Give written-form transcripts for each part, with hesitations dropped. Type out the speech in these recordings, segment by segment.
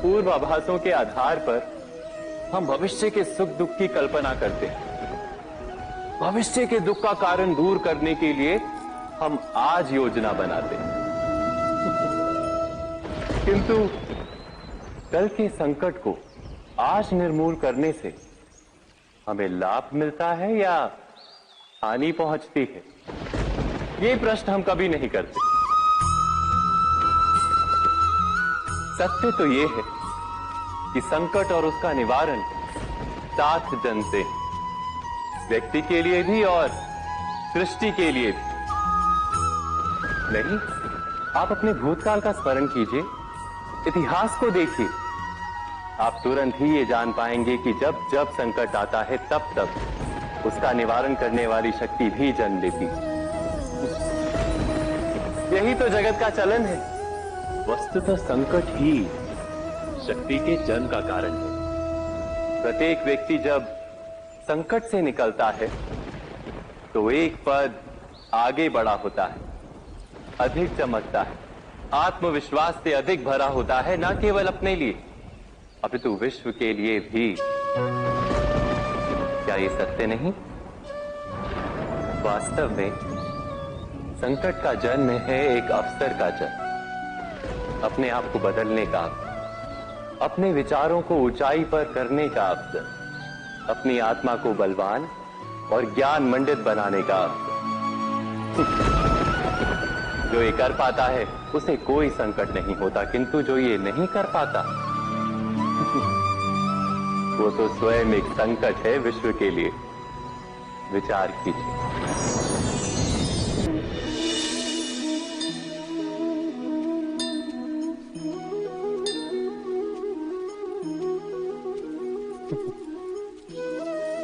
पूर्वाभासों के आधार पर हम भविष्य के सुख दुख की कल्पना करते हैं। भविष्य के दुख का कारण दूर करने के लिए हम आज योजना बनाते हैं, किंतु कल के संकट को आज निर्मूल करने से हमें लाभ मिलता है या हानि पहुंचती है, ये प्रश्न हम कभी नहीं करते। सत्य तो ये है कि संकट और उसका निवारण साथ जनते हैं, व्यक्ति के लिए भी और सृष्टि के लिए भी। नहीं, आप अपने भूतकाल का स्मरण कीजिए, इतिहास को देखिए, आप तुरंत ही ये जान पाएंगे कि जब जब संकट आता है तब तब उसका निवारण करने वाली शक्ति भी जन्म लेती है। यही तो जगत का चलन है। वस्तुतः संकट ही शक्ति के जन्म का कारण है। प्रत्येक व्यक्ति जब संकट से निकलता है तो एक पद आगे बढ़ा होता है, अधिक चमकता है, आत्मविश्वास से अधिक भरा होता है, न केवल अपने लिए अपितु विश्व के लिए भी। क्या ये सत्य नहीं? वास्तव में संकट का जन्म है एक अवसर का जन्म, अपने आप को बदलने का, अपने विचारों को ऊंचाई पर करने का अवसर, अपनी आत्मा को बलवान और ज्ञान मंडित बनाने का अवसर। जो ये कर पाता है उसे कोई संकट नहीं होता, किंतु जो ये नहीं कर पाता वो तो स्वयं एक संकट है विश्व के लिए। विचार कीजिए।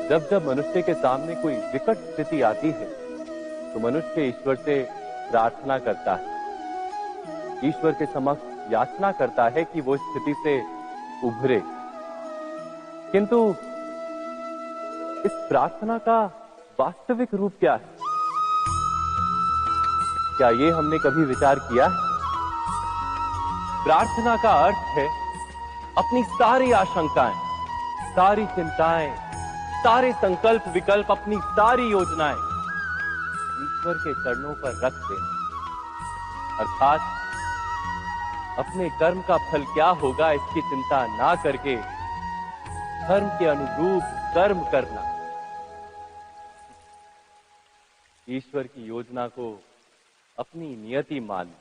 जब जब मनुष्य के सामने कोई विकट स्थिति आती है तो मनुष्य ईश्वर से प्रार्थना करता है, ईश्वर के समक्ष याचना करता है कि वो स्थिति से उभरे। किंतु इस प्रार्थना का वास्तविक रूप क्या है? क्या ये हमने कभी विचार किया है? प्रार्थना का अर्थ है अपनी सारी आशंकाएं, सारी चिंताएं, सारे संकल्प विकल्प, अपनी सारी योजनाएं ईश्वर के चरणों पर रख देना, अर्थात अपने कर्म का फल क्या होगा इसकी चिंता ना करके धर्म के अनुरूप कर्म करना, ईश्वर की योजना को अपनी नियति मानना,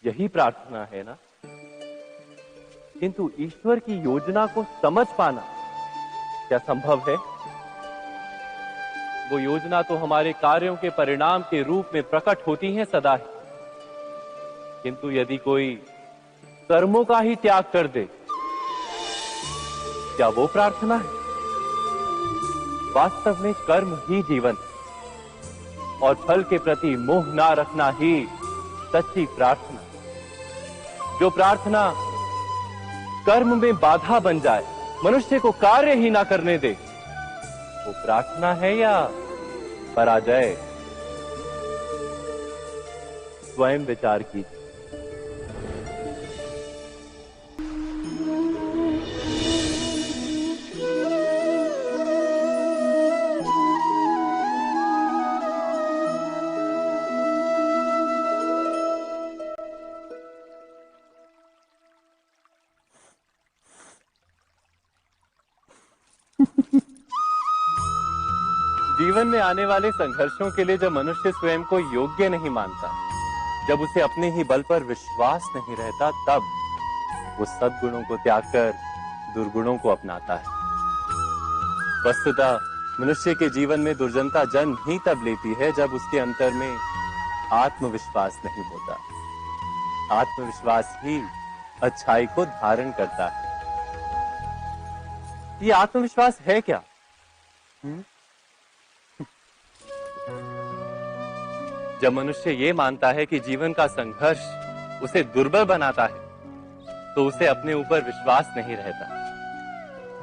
यही प्रार्थना है ना। किंतु ईश्वर की योजना को समझ पाना क्या संभव है? वो योजना तो हमारे कार्यों के परिणाम के रूप में प्रकट होती है सदा ही, किंतु यदि कोई कर्मों का ही त्याग कर दे, क्या वो प्रार्थना है? वास्तव में कर्म ही जीवन है और फल के प्रति मोह ना रखना ही सच्ची प्रार्थना। जो प्रार्थना कर्म में बाधा बन जाए, मनुष्य को कार्य ही ना करने दे, वो प्रार्थना है या पराजय? स्वयं विचार कीजिए। जीवन में आने वाले संघर्षों के लिए जब मनुष्य स्वयं को योग्य नहीं मानता, जब उसे अपने ही बल पर विश्वास नहीं रहता, तब वो सद्गुणों को त्याग कर दुर्गुणों को अपनाता है। वस्तुतः मनुष्य के जीवन में दुर्जनता जन्म ही तब लेती है जब उसके अंतर में आत्मविश्वास नहीं होता। आत्मविश्वास ही अच्छाई को धारण करता है। ये आत्मविश्वास है क्या? जब मनुष्य ये मानता है कि जीवन का संघर्ष उसे दुर्बल बनाता है, तो उसे अपने ऊपर विश्वास नहीं रहता।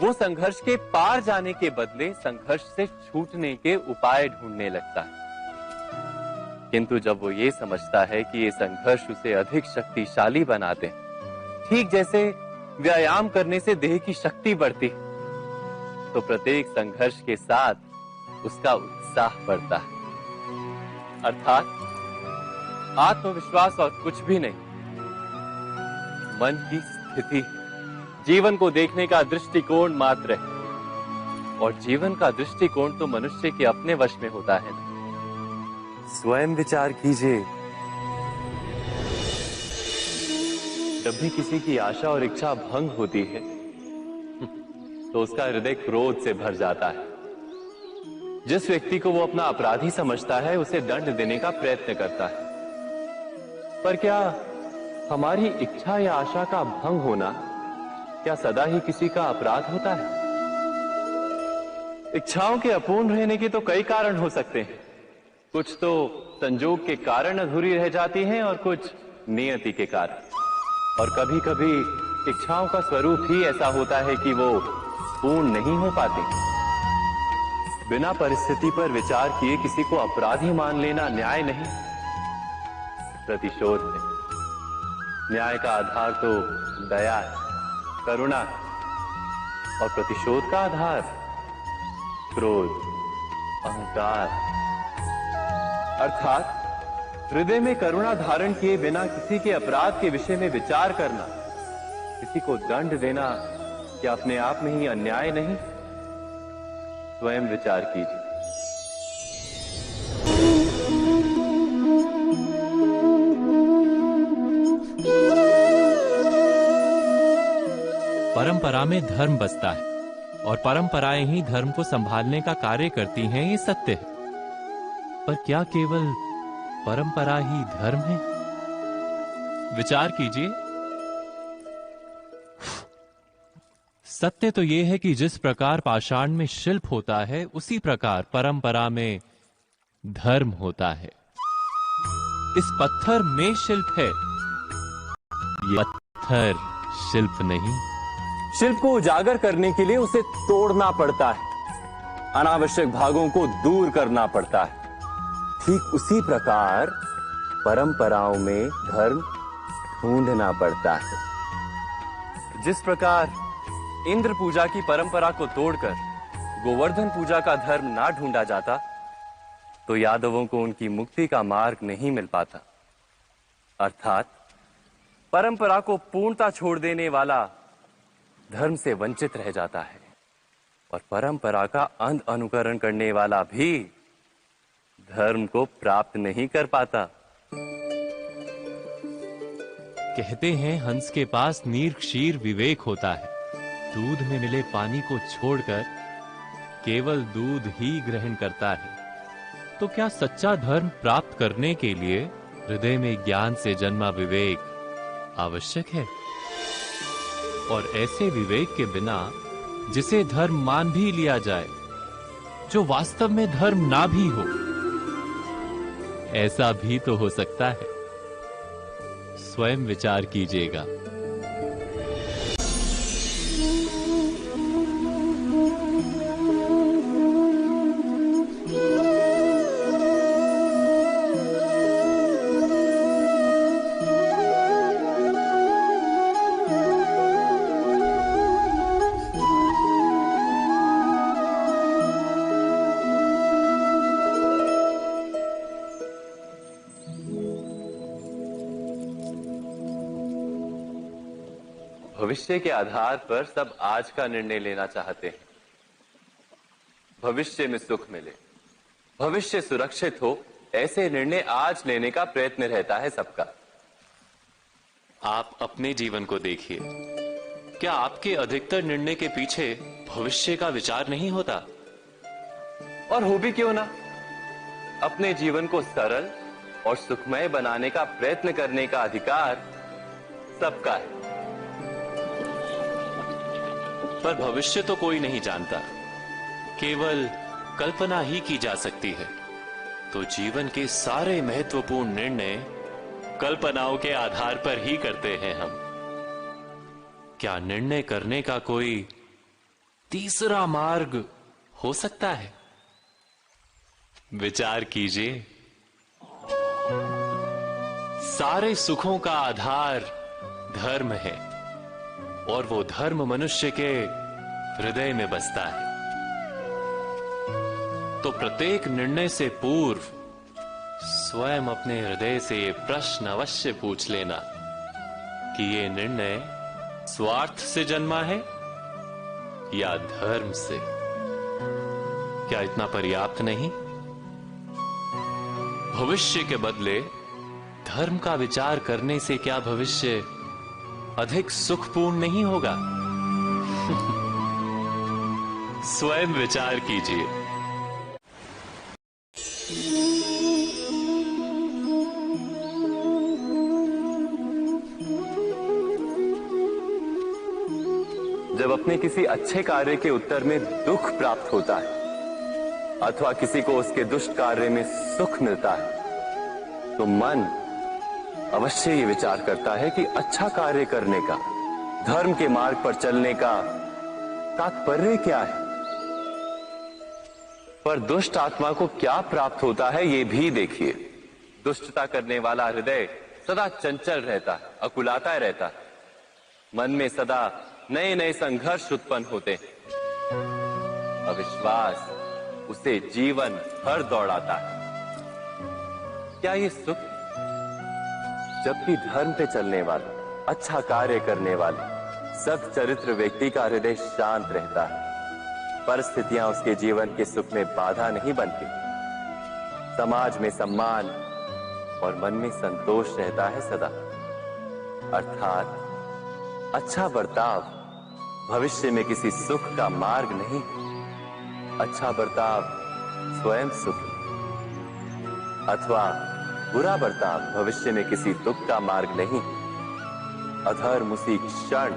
वो संघर्ष के पार जाने के बदले संघर्ष से छूटने के उपाय ढूंढने लगता है। किंतु जब वो ये समझता है कि ये संघर्ष उसे अधिक शक्तिशाली बनाते हैं, ठीक जैसे व्यायाम करने से देह की शक्ति बढ़ती, तो प्रत्येक संघर्ष के साथ उसका उत्साह बढ़ता है। अर्थात आत्मविश्वास और कुछ भी नहीं, मन की स्थिति, जीवन को देखने का दृष्टिकोण मात्र है। और जीवन का दृष्टिकोण तो मनुष्य के अपने वश में होता है ना। स्वयं विचार कीजिए, जब भी किसी की आशा और इच्छा भंग होती है तो उसका हृदय क्रोध से भर जाता है। जिस व्यक्ति को वो अपना अपराधी समझता है उसे दंड देने का प्रयत्न करता है। पर क्या हमारी इच्छा या आशा का भंग होना क्या सदा ही किसी का अपराध होता है? इच्छाओं के अपूर्ण रहने के तो कई कारण हो सकते हैं। कुछ तो संजोग के कारण अधूरी रह जाती हैं और कुछ नियति के कारण। और कभी कभी इच्छाओं का स्वरूप ही ऐसा होता है कि वो पूर्ण नहीं हो पाती। बिना परिस्थिति पर विचार किए किसी को अपराधी मान लेना न्याय नहीं, प्रतिशोध है। न्याय का आधार तो दया है, करुणा, और प्रतिशोध का आधार क्रोध, अहंकार। अर्थात हृदय में करुणा धारण किए बिना किसी के अपराध के विषय में विचार करना, किसी को दंड देना क्या अपने आप में ही अन्याय नहीं? स्वयं विचार कीजिए। परंपरा में धर्म बसता है और परंपराएं ही धर्म को संभालने का कार्य करती हैं, ये सत्य है। पर क्या केवल परंपरा ही धर्म है? विचार कीजिए। सत्य तो यह है कि जिस प्रकार पाषाण में शिल्प होता है उसी प्रकार परंपरा में धर्म होता है। इस पत्थर में शिल्प है, ये पत्थर शिल्प नहीं। शिल्प को उजागर करने के लिए उसे तोड़ना पड़ता है, अनावश्यक भागों को दूर करना पड़ता है। ठीक उसी प्रकार परंपराओं में धर्म ढूंढना पड़ता है। जिस प्रकार इंद्र पूजा की परंपरा को तोड़कर गोवर्धन पूजा का धर्म ना ढूंढा जाता तो यादवों को उनकी मुक्ति का मार्ग नहीं मिल पाता। अर्थात परंपरा को पूर्णता छोड़ देने वाला धर्म से वंचित रह जाता है और परंपरा का अंध अनुकरण करने वाला भी धर्म को प्राप्त नहीं कर पाता। कहते हैं हंस के पास नीर क्षीर विवेक होता है। दूध में मिले पानी को छोड़कर केवल दूध ही ग्रहण करता है। तो क्या सच्चा धर्म प्राप्त करने के लिए हृदय में ज्ञान से जन्मा विवेक आवश्यक है? और ऐसे विवेक के बिना जिसे धर्म मान भी लिया जाए, जो वास्तव में धर्म ना भी हो, ऐसा भी तो हो सकता है। स्वयं विचार कीजिएगा। भविष्य के आधार पर सब आज का निर्णय लेना चाहते हैं। भविष्य में सुख मिले, भविष्य सुरक्षित हो, ऐसे निर्णय आज लेने का प्रयत्न रहता है सबका। आप अपने जीवन को देखिए। क्या आपके अधिकतर निर्णय के पीछे भविष्य का विचार नहीं होता? और हो भी क्यों ना। अपने जीवन को सरल और सुखमय बनाने का प्रयत्न करने का अधिकार सबका है। पर भविष्य तो कोई नहीं जानता, केवल कल्पना ही की जा सकती है। तो जीवन के सारे महत्वपूर्ण निर्णय कल्पनाओं के आधार पर ही करते हैं हम। क्या निर्णय करने का कोई तीसरा मार्ग हो सकता है? विचार कीजिए। सारे सुखों का आधार धर्म है, और वो धर्म मनुष्य के हृदय में बसता है। तो प्रत्येक निर्णय से पूर्व स्वयं अपने हृदय से ये प्रश्न अवश्य पूछ लेना कि ये निर्णय स्वार्थ से जन्मा है या धर्म से। क्या इतना पर्याप्त नहीं? भविष्य के बदले धर्म का विचार करने से क्या भविष्य अधिक सुखपूर्ण नहीं होगा? स्वयं विचार कीजिए। जब अपने किसी अच्छे कार्य के उत्तर में दुख प्राप्त होता है अथवा किसी को उसके दुष्ट कार्य में सुख मिलता है तो मन अवश्य ये विचार करता है कि अच्छा कार्य करने का, धर्म के मार्ग पर चलने का तात्पर्य क्या है। पर दुष्ट आत्मा को क्या प्राप्त होता है ये भी देखिए। दुष्टता करने वाला हृदय सदा चंचल रहता है, अकुलाता रहता है। मन में सदा नए नए संघर्ष उत्पन्न होते हैं। अविश्वास उसे जीवन भर दौड़ाता है। क्या ये सुख? जबकि धर्म पे चलने वाला, अच्छा कार्य करने वाले, सत् चरित्र व्यक्ति का हृदय शांत रहता है। परिस्थितियां उसके जीवन के सुख में बाधा नहीं बनती। समाज में सम्मान और मन में संतोष रहता है सदा। अर्थात अच्छा बर्ताव भविष्य में किसी सुख का मार्ग नहीं। अच्छा बर्ताव स्वयं सुख अथवा बुरा बर्ताव भविष्य में किसी दुख का मार्ग नहीं। अधर्म उसी क्षण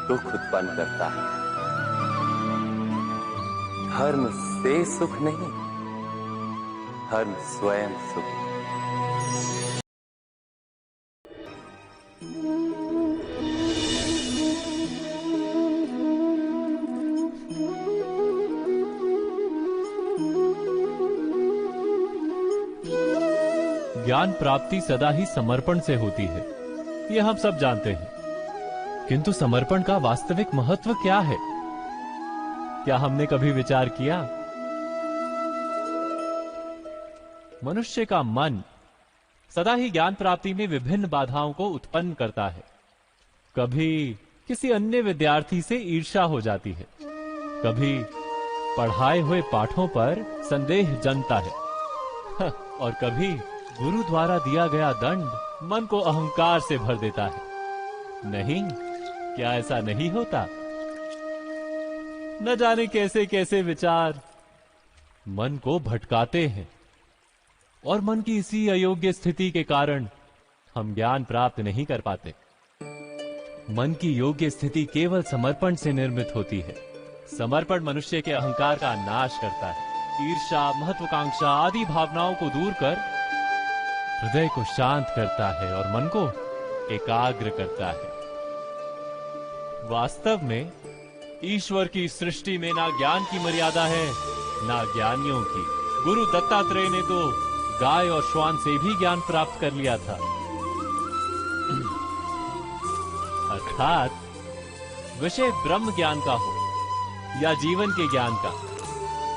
दुख उत्पन्न करता है। धर्म से सुख नहीं, धर्म स्वयं सुख। ज्ञान प्राप्ति सदा ही समर्पण से होती है, यह हम सब जानते हैं। किंतु समर्पण का वास्तविक महत्व क्या है? क्या हमने कभी विचार किया? मनुष्य का मन सदा ही ज्ञान प्राप्ति में विभिन्न बाधाओं को उत्पन्न करता है। कभी किसी अन्य विद्यार्थी से ईर्ष्या हो जाती है, कभी पढ़ाए हुए पाठों पर संदेह जन्मता है और कभी गुरु द्वारा दिया गया दंड मन को अहंकार से भर देता है। नहीं, क्या ऐसा नहीं होता? न जाने कैसे कैसे विचार मन को भटकाते हैं और मन की इसी अयोग्य स्थिति के कारण हम ज्ञान प्राप्त नहीं कर पाते। मन की योग्य स्थिति केवल समर्पण से निर्मित होती है। समर्पण मनुष्य के अहंकार का नाश करता है। ईर्ष्या, महत्वाकांक्षा आदि भावनाओं को दूर कर हृदय को शांत करता है और मन को एकाग्र करता है। वास्तव में ईश्वर की सृष्टि में ना ज्ञान की मर्यादा है ना ज्ञानियों की। गुरु दत्तात्रेय ने तो गाय और श्वान से भी ज्ञान प्राप्त कर लिया था। अर्थात विषय ब्रह्म ज्ञान का हो या जीवन के ज्ञान का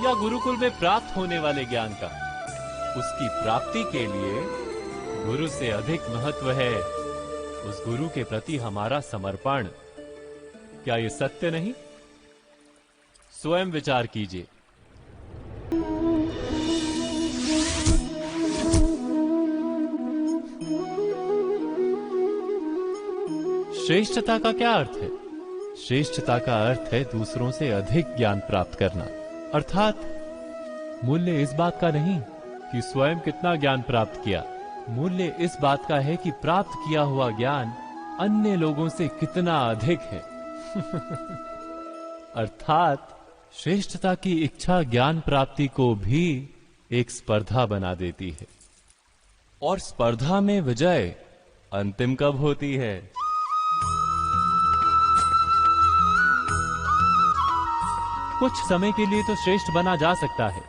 या गुरुकुल में प्राप्त होने वाले ज्ञान का, उसकी प्राप्ति के लिए गुरु से अधिक महत्व है उस गुरु के प्रति हमारा समर्पण। क्या ये सत्य नहीं? स्वयं विचार कीजिए। श्रेष्ठता का क्या अर्थ है? श्रेष्ठता का अर्थ है दूसरों से अधिक ज्ञान प्राप्त करना। अर्थात मूल्य इस बात का नहीं कि स्वयं कितना ज्ञान प्राप्त किया, मूल्य इस बात का है कि प्राप्त किया हुआ ज्ञान अन्य लोगों से कितना अधिक है। अर्थात श्रेष्ठता की इच्छा ज्ञान प्राप्ति को भी एक स्पर्धा बना देती है। और स्पर्धा में विजय अंतिम कब होती है? कुछ समय के लिए तो श्रेष्ठ बना जा सकता है,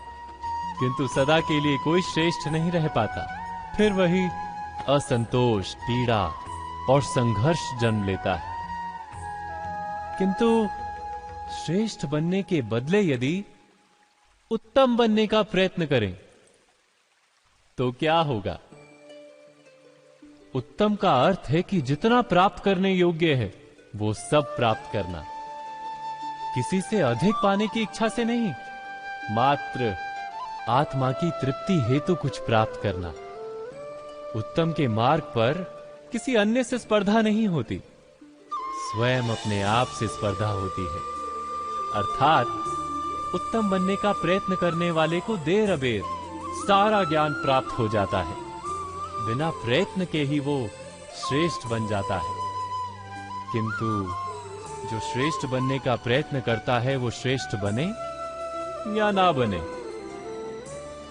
किंतु सदा के लिए कोई श्रेष्ठ नहीं रह पाता। फिर वही असंतोष, पीड़ा और संघर्ष जन्म लेता है। किंतु श्रेष्ठ बनने के बदले यदि उत्तम बनने का प्रयत्न करें तो क्या होगा? उत्तम का अर्थ है कि जितना प्राप्त करने योग्य है वो सब प्राप्त करना, किसी से अधिक पाने की इच्छा से नहीं, मात्र आत्मा की तृप्ति हेतु कुछ प्राप्त करना। उत्तम के मार्ग पर किसी अन्य से स्पर्धा नहीं होती, स्वयं अपने आप से स्पर्धा होती है। अर्थात उत्तम बनने का प्रयत्न करने वाले को देर अबेर सारा ज्ञान प्राप्त हो जाता है, बिना प्रयत्न के ही वो श्रेष्ठ बन जाता है। किंतु जो श्रेष्ठ बनने का प्रयत्न करता है वो श्रेष्ठ बने या ना बने,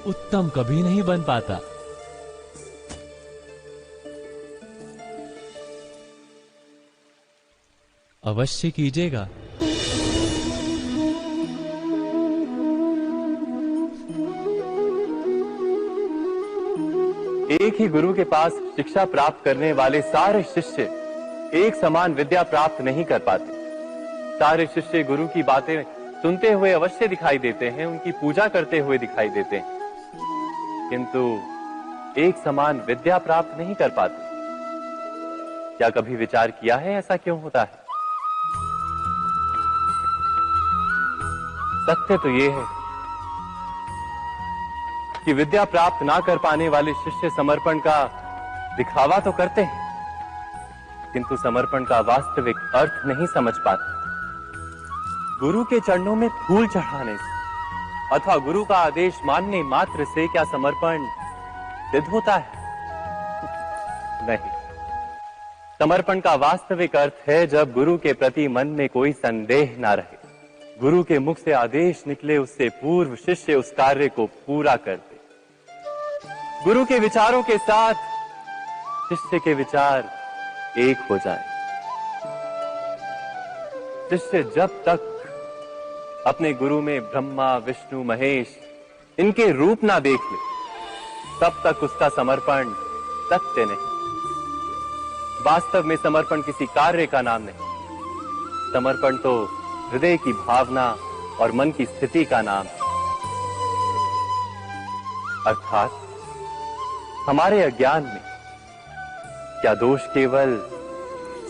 उत्तम कभी नहीं बन पाता। अवश्य कीजिएगा। एक ही गुरु के पास शिक्षा प्राप्त करने वाले सारे शिष्य एक समान विद्या प्राप्त नहीं कर पाते। सारे शिष्य गुरु की बातें सुनते हुए अवश्य दिखाई देते हैं, उनकी पूजा करते हुए दिखाई देते हैं, किंतु एक समान विद्या प्राप्त नहीं कर पाते। क्या कभी विचार किया है ऐसा क्यों होता है? सत्य तो यह है कि विद्या प्राप्त ना कर पाने वाले शिष्य समर्पण का दिखावा तो करते हैं, किंतु समर्पण का वास्तविक अर्थ नहीं समझ पाते। गुरु के चरणों में फूल चढ़ाने से अथवा गुरु का आदेश मानने मात्र से क्या समर्पण सिद्ध होता है? नहीं। समर्पण का वास्तविक अर्थ है जब गुरु के प्रति मन में कोई संदेह ना रहे, गुरु के मुख से आदेश निकले उससे पूर्व शिष्य उस कार्य को पूरा कर दे। गुरु के विचारों के साथ शिष्य के विचार एक हो जाए। शिष्य जब तक अपने गुरु में ब्रह्मा विष्णु महेश इनके रूप ना देख ले, तब तक उसका समर्पण सत्य नहीं। वास्तव में समर्पण किसी कार्य का नाम नहीं, समर्पण तो हृदय की भावना और मन की स्थिति का नाम है। अर्थात हमारे अज्ञान में क्या दोष केवल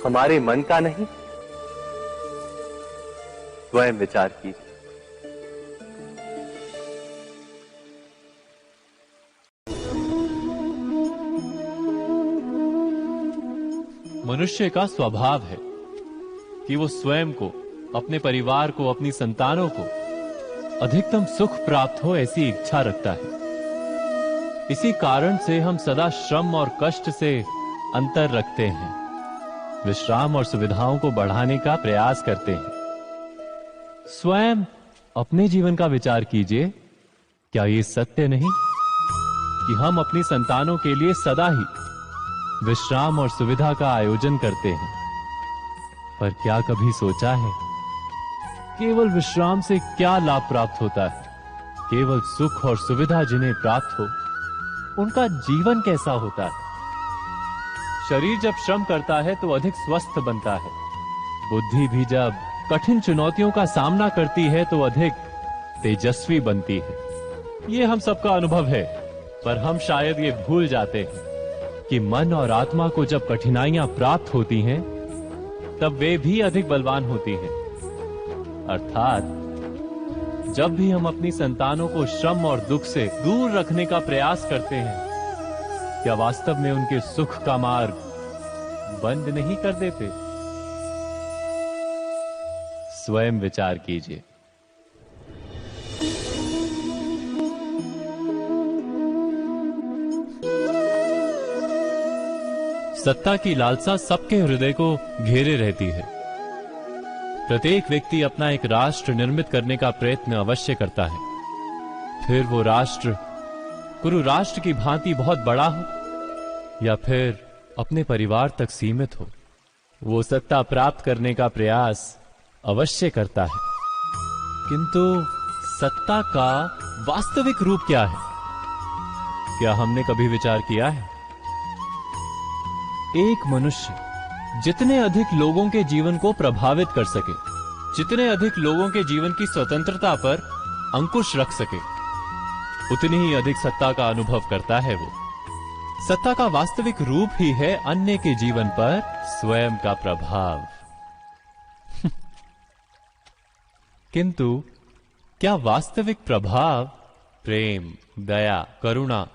हमारे मन का नहीं? स्वयं विचार कीजिए। मनुष्य का स्वभाव है कि वो स्वयं को, अपने परिवार को, अपनी संतानों को अधिकतम सुख प्राप्त हो ऐसी इच्छा रखता है। इसी कारण से हम सदा श्रम और कष्ट से अंतर रखते हैं, विश्राम और सुविधाओं को बढ़ाने का प्रयास करते हैं। स्वयं अपने जीवन का विचार कीजिए, क्या ये सत्य नहीं कि हम अपनी संतानों के लिए सदा ही विश्राम और सुविधा का आयोजन करते हैं? पर क्या कभी सोचा है केवल विश्राम से क्या लाभ प्राप्त होता है? केवल सुख और सुविधा जिन्हें प्राप्त हो उनका जीवन कैसा होता है? शरीर जब श्रम करता है तो अधिक स्वस्थ बनता है, बुद्धि भी जब कठिन चुनौतियों का सामना करती है तो अधिक तेजस्वी बनती है। ये हम सबका अनुभव है, पर हम शायद ये भूल जाते हैं कि मन और आत्मा को जब कठिनाइयां प्राप्त होती हैं तब वे भी अधिक बलवान होती हैं। अर्थात जब भी हम अपनी संतानों को श्रम और दुख से दूर रखने का प्रयास करते हैं, क्या वास्तव में उनके सुख का मार्ग बंद नहीं कर देते? स्वयं विचार कीजिए। सत्ता की लालसा सबके हृदय को घेरे रहती है। प्रत्येक व्यक्ति अपना एक राष्ट्र निर्मित करने का प्रयत्न अवश्य करता है, फिर वो राष्ट्र कुरु राष्ट्र की भांति बहुत बड़ा हो या फिर अपने परिवार तक सीमित हो, वो सत्ता प्राप्त करने का प्रयास अवश्य करता है। किंतु सत्ता का वास्तविक रूप क्या है? क्या हमने कभी विचार किया है? एक मनुष्य जितने अधिक लोगों के जीवन को प्रभावित कर सके, जितने अधिक लोगों के जीवन की स्वतंत्रता पर अंकुश रख सके, उतनी ही अधिक सत्ता का अनुभव करता है वो। सत्ता का वास्तविक रूप ही है अन्य के जीवन पर स्वयं का प्रभाव। किंतु क्या वास्तविक प्रभाव प्रेम, दया, करुणा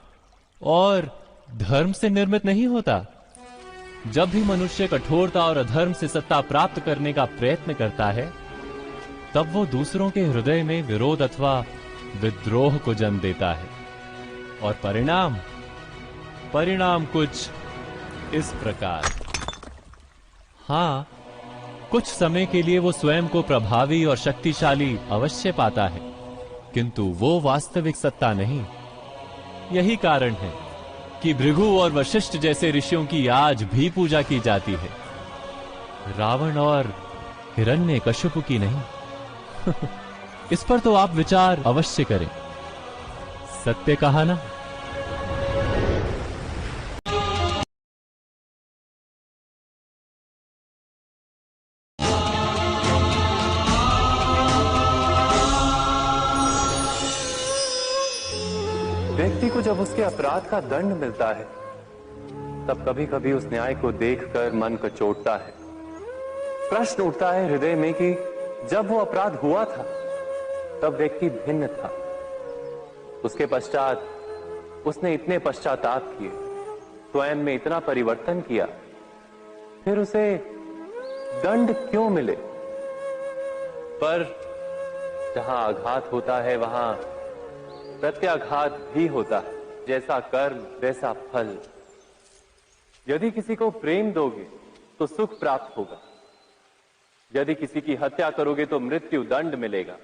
और धर्म से निर्मित नहीं होता? जब भी मनुष्य कठोरता और अधर्म से सत्ता प्राप्त करने का प्रयत्न करता है, तब वो दूसरों के हृदय में विरोध अथवा विद्रोह को जन्म देता है। और परिणाम कुछ इस प्रकार। हां, कुछ समय के लिए वो स्वयं को प्रभावी और शक्तिशाली अवश्य पाता है, किंतु वो वास्तविक सत्ता नहीं। यही कारण है कि भृगु और वशिष्ठ जैसे ऋषियों की आज भी पूजा की जाती है, रावण और हिरण्यकश्यप की नहीं। इस पर तो आप विचार अवश्य करें। सत्य कहा ना? व्यक्ति को जब उसके अपराध का दंड मिलता है, तब कभी कभी उस न्याय को देखकर मन कचोटता है। प्रश्न उठता है हृदय में कि जब वो अपराध हुआ था, तब व्यक्ति भिन्न था। उसके पश्चात उसने इतने पश्चाताप किए, स्वयं में इतना परिवर्तन किया, फिर उसे दंड क्यों मिले? पर जहां आघात होता है, वहां प्रत्याघात भी होता है। जैसा कर्म वैसा फल। यदि किसी को प्रेम दोगे तो सुख प्राप्त होगा, यदि किसी की हत्या करोगे तो मृत्यु दंड मिलेगा।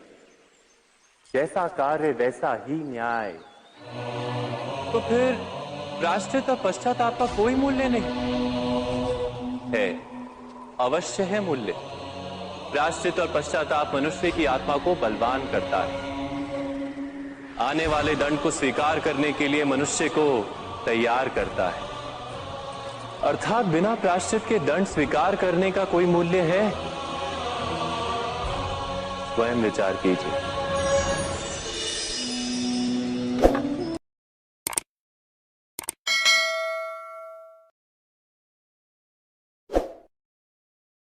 जैसा कार्य वैसा ही न्याय। तो फिर प्रायश्चित और पश्चाताप का कोई मूल्य नहीं है? अवश्य है मूल्य। प्रायश्चित और पश्चाताप मनुष्य की आत्मा को बलवान करता है। आने वाले दंड को स्वीकार करने के लिए मनुष्य को तैयार करता है। अर्थात बिना प्रायश्चित के दंड स्वीकार करने का कोई मूल्य है? स्वयं विचार कीजिए।